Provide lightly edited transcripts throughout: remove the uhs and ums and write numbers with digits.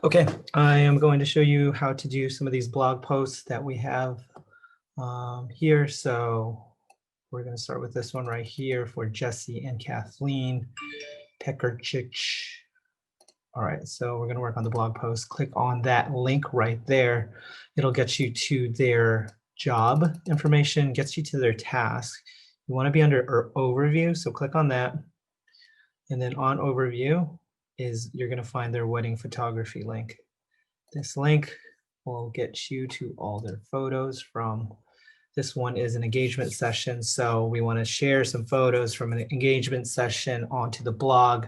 Okay, I am going to show you how to do some of these blog posts that we have here. So we're going to start with this one right here for Jesse and Kathleen Pekarchich. All right, so we're going to work on the blog post. Click on that link right there. It'll get you to their job information, gets you to their task. You want to be under overview, so click on that. And then on overview is you're going to find their wedding photography link. This link will get you to all their photos from, this one is an engagement session. So we want to share some photos from an engagement session onto the blog.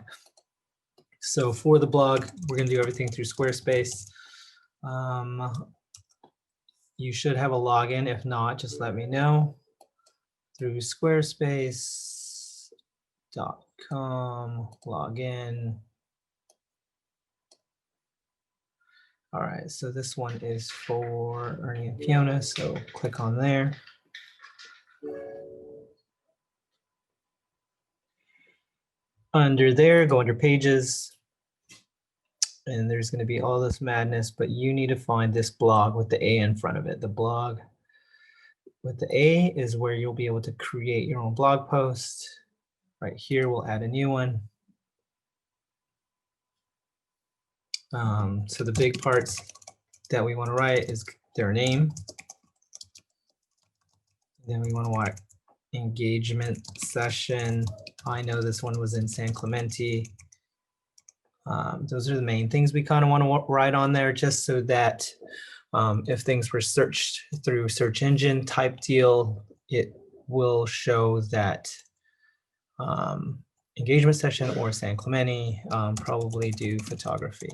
So for the blog, we're going to do everything through Squarespace. You should have a login. If not, just let me know through squarespace.com, login. All right, so this one is for Ernie and Fiona, so click on there. Under there, go under pages, and there's going to be all this madness, but you need to find this blog with the A in front of it. The blog with the A is where you'll be able to create your own blog post. Right here, we'll add a new one. So the big parts that we want to write is their name. Then we want to write engagement session. I know this one was in San Clemente. Those are the main things we kind of want to write on there, just so that if things were searched through search engine type deal, it will show that engagement session or San Clemente, probably do photography.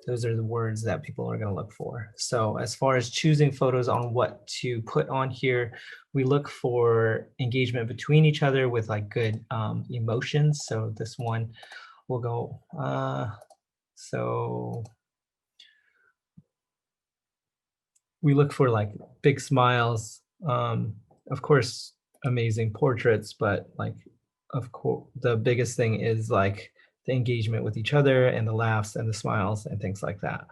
Those are the words that people are going to look for. So as far as choosing photos on what to put on here, we look for engagement between each other with like good emotions. So this one will go, so we look for like big smiles, of course, amazing portraits, but like, of course, the biggest thing is like the engagement with each other and the laughs and the smiles and things like that.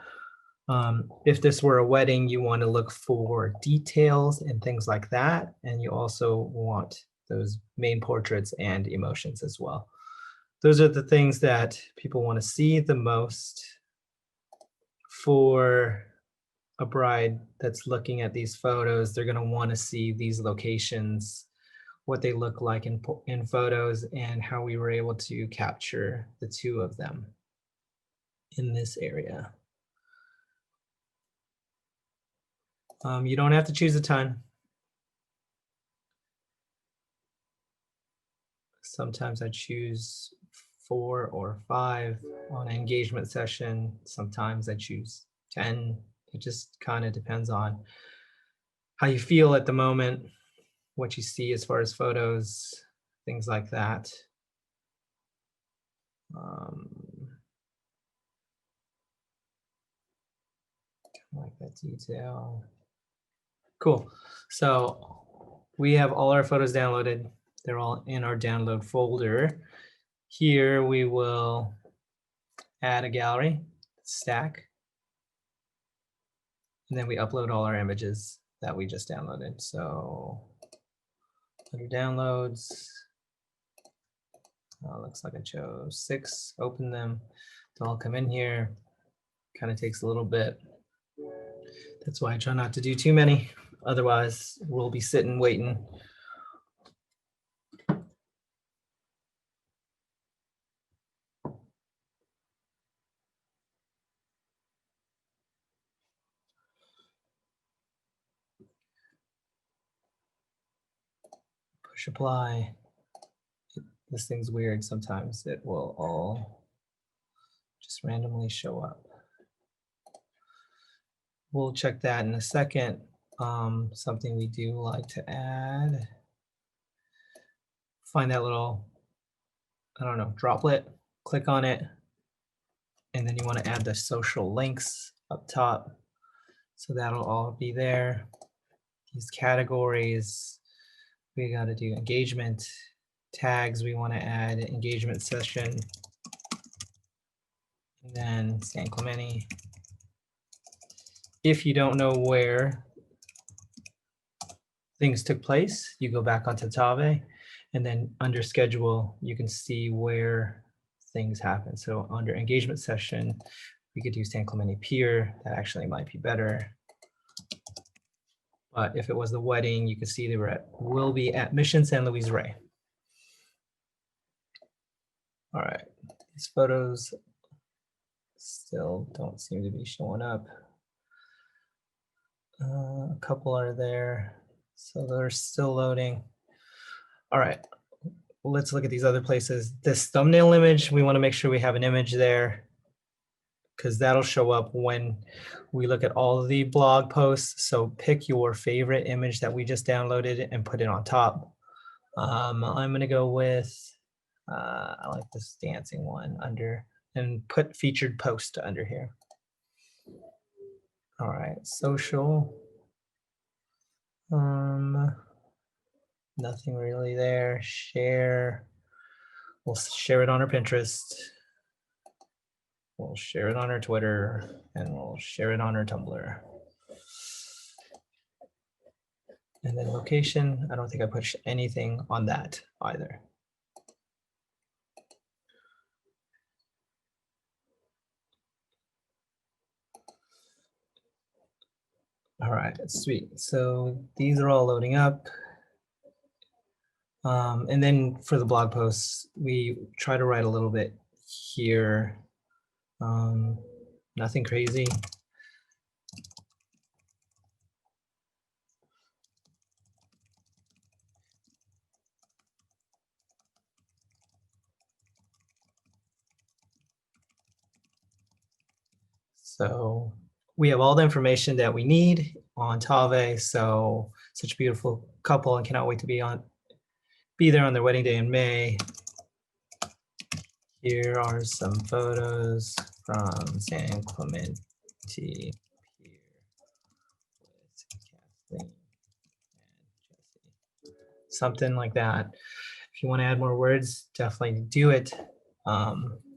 If this were a wedding, you want to look for details and things like that. And you also want those main portraits and emotions as well. Those are the things that people want to see the most. For a bride that's looking at these photos, they're going to want to see these locations, what they look like in photos, and how we were able to capture the two of them in this area. You don't have to choose a ton. Sometimes I choose 4 or 5 on an engagement session. Sometimes I choose 10. It just kind of depends on how you feel at the moment, what you see as far as photos, things like that. Like that detail. Cool. So we have all our photos downloaded. They're all in our download folder. Here we will add a gallery, stack, and then we upload all our images that we just downloaded. So under downloads, looks like I chose 6, open them. They'll all come in here. Kind of takes a little bit. That's why I try not to do too many. Otherwise, we'll be sitting waiting. Push apply. This thing's weird. Sometimes it will all just randomly show up. We'll check that in a second. Something we do like to add. Find that little, I don't know, droplet, click on it. And then you want to add the social links up top. So that'll all be there. These categories, we got to do engagement. Tags, we want to add engagement session, and then San Clemente. If you don't know where things took place, you go back onto Tave, and then under schedule, you can see where things happen. So under engagement session, we could do San Clemente Pier. That actually might be better. But if it was the wedding, you can see they were will be at Mission San Luis Rey. All right, these photos still don't seem to be showing up. A couple are there, so they're still loading. All right, let's look at these other places. This thumbnail image, we want to make sure we have an image there, because that'll show up when we look at all of the blog posts. So pick your favorite image that we just downloaded and put it on top. I'm going to go with, I like this dancing one under, and put featured post under here. All right, social. Nothing really there. Share. We'll share it on our Pinterest. We'll share it on our Twitter, and we'll share it on our Tumblr. And then location, I don't think I put anything on that either. All right, sweet. So these are all loading up. And then for the blog posts, we try to write a little bit here. Nothing crazy. So we have all the information that we need on Tave. So such a beautiful couple, and cannot wait to be there on their wedding day in May. Here are some photos from San Clemente Pier with Kathleen and Jesse. Something like that. If you want to add more words, definitely do it.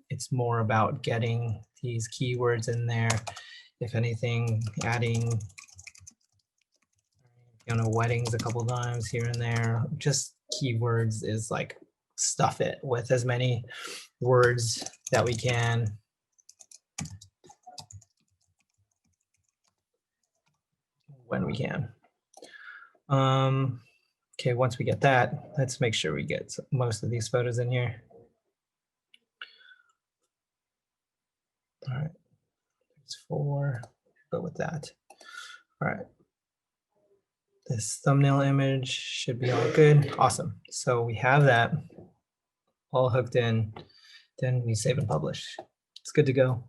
It's more about getting these keywords in there. If anything, adding Fiona weddings a couple times here and there. Just keywords is like stuff it with as many words that we can. When we can. Okay, once we get that, let's make sure we get most of these photos in here. All right, there's 4, go with that. All right, this thumbnail image should be all good. Awesome, so we have that all hooked in, then we save and publish. It's good to go.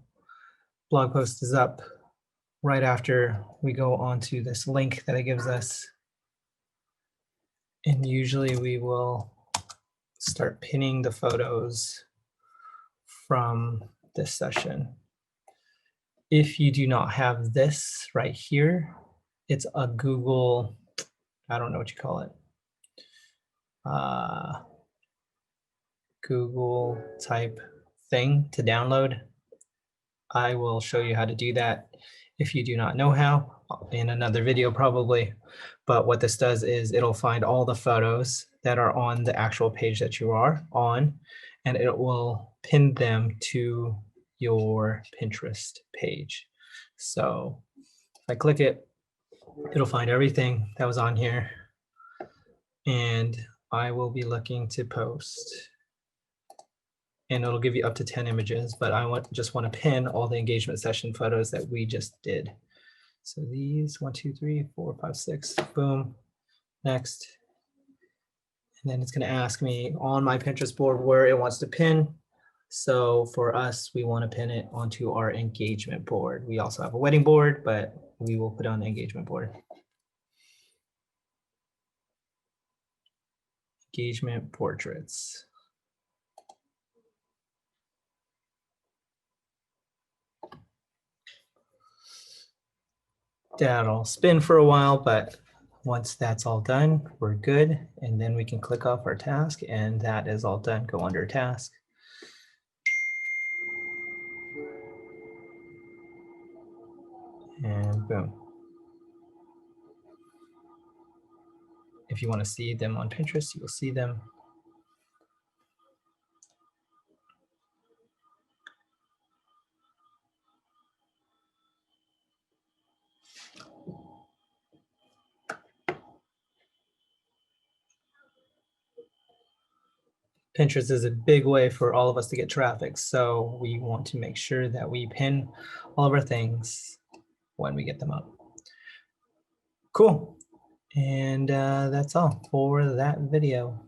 Blog post is up right after we go onto this link that it gives us. And usually we will start pinning the photos from this session. If you do not have this right here, it's a Google, I don't know what you call it, Google type thing to download. I will show you how to do that if you do not know how, in another video probably. But what this does is it'll find all the photos that are on the actual page that you are on, and it will pin them to your Pinterest page. So if I click it, it'll find everything that was on here, and I will be looking to post. And it'll give you up to 10 images, but I just want to pin all the engagement session photos that we just did. So these 1, 2, 3, 4, 5, 6, boom, next. And then it's going to ask me on my Pinterest board where it wants to pin. So for us, we want to pin it onto our engagement board. We also have a wedding board, but we will put it on the engagement board. Engagement portraits. That'll spin for a while, but once that's all done, we're good. And then we can click off our task, and that is all done. Go under task. and boom. If you want to see them on Pinterest, you will see them. Pinterest is a big way for all of us to get traffic, so we want to make sure that we pin all of our things when we get them up. Cool. And that's all for that video.